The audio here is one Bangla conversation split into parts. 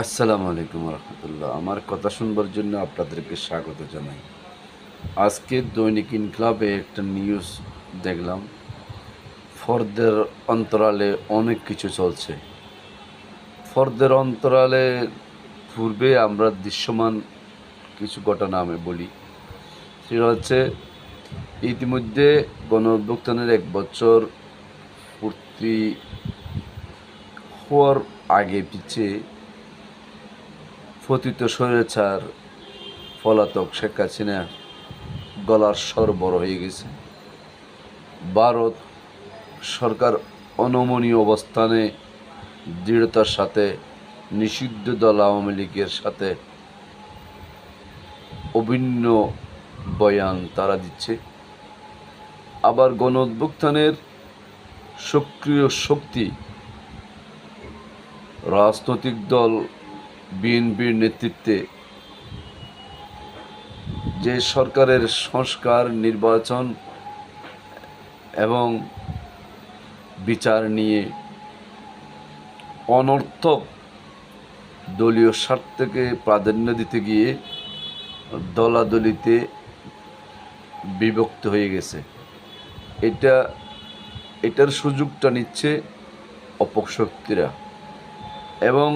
আসসালামু আলাইকুম রহমতুল্লাহ। আমার কথা শুনবার জন্য আপনাদেরকে স্বাগত জানাই। আজকে দৈনিক ইনকিলাবে একটা নিউজ দেখলাম। ফরদের অন্তরালে অনেক কিছু চলছে। ফরদের অন্তরালে পূর্বে আমরা দৃশ্যমান কিছু ঘটনা আমি বলি। সেটা হচ্ছে, ইতিমধ্যে গণ অভ্যুত্থানের 1 বছর পূর্তি হওয়ার আগে পিছিয়ে পতিত স্বৈরাচার পলাতক শেখ হাসিনা গলার স্বর বড় হয়ে গেছে। ভারত সরকার অনমনীয় অবস্থানে দৃঢ়তার সাথে নিষিদ্ধ দল আওয়ামী লীগের সাথে অভিন্ন বয়ান তারা দিচ্ছে। আবার গণ অভ্যুত্থানের সক্রিয় শক্তি রাজনৈতিক দল বিএনপির নেতৃত্বে যে সরকারের সংস্কার, নির্বাচন এবং বিচার নিয়ে অনর্থক দলীয় স্বার্থকে প্রাধান্য দিতে গিয়ে দলাদলিতে বিভক্ত হয়ে গেছে। এটার সুযোগটা নিচ্ছে অপশক্তিরা এবং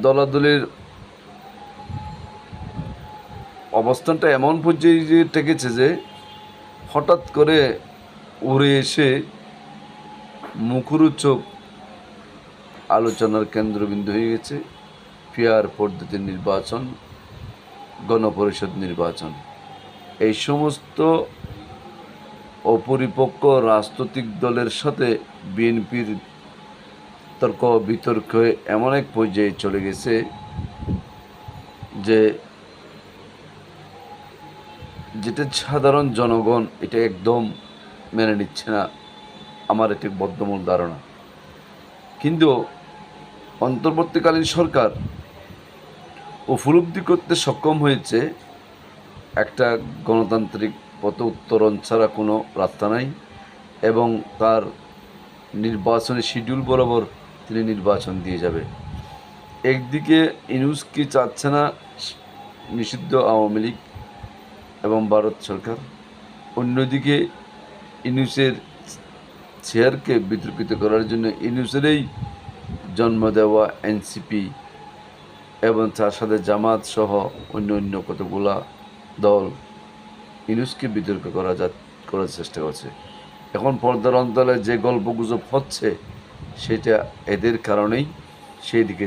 দলাদলির অবস্থানটা এমন পর্যায়ে ঠেকেছে যে হঠাৎ করে উড়ে এসে মুখরোচক আলোচনার কেন্দ্রবিন্দু হয়ে গেছে পিয়ার পদ্ধতির নির্বাচন, গণপরিষদ নির্বাচন। এই সমস্ত অপরিপক্ক রাজনৈতিক দলের সাথে বিএনপির তর্ক বিতর্ক এমন এক পর্যায়ে চলে গেছে যে যেটা সাধারণ জনগণ এটা একদম মেনে নিচ্ছে না, আমার এটি বদ্ধমূল ধারণা। কিন্তু অন্তর্বর্তীকালীন সরকার উপলব্ধি করতে সক্ষম হয়েছে একটা গণতান্ত্রিক পথ উত্তরণ ছাড়া কোনো রাস্তা নাই এবং তার নির্বাচনী শিডিউল বরাবর তিনি নির্বাচন দিয়ে যাবে। একদিকে ইউনূস কি চাচ্ছে না নিষিদ্ধ আওয়ামী লীগ এবং ভারত সরকার, অন্যদিকে ইউনূসের চেয়ারকে বিতর্কিত করার জন্য ইউনূসেরই জন্ম দেওয়া এনসিপি এবং তার সাথে জামাত সহ অন্য কতগুলা দল ইউনূসকে বিতর্ক করার চেষ্টা করছে। এখন পর্দার অন্তরালে যে গল্পগুজব হচ্ছে সেটা এদের কারণেই সেই দিকে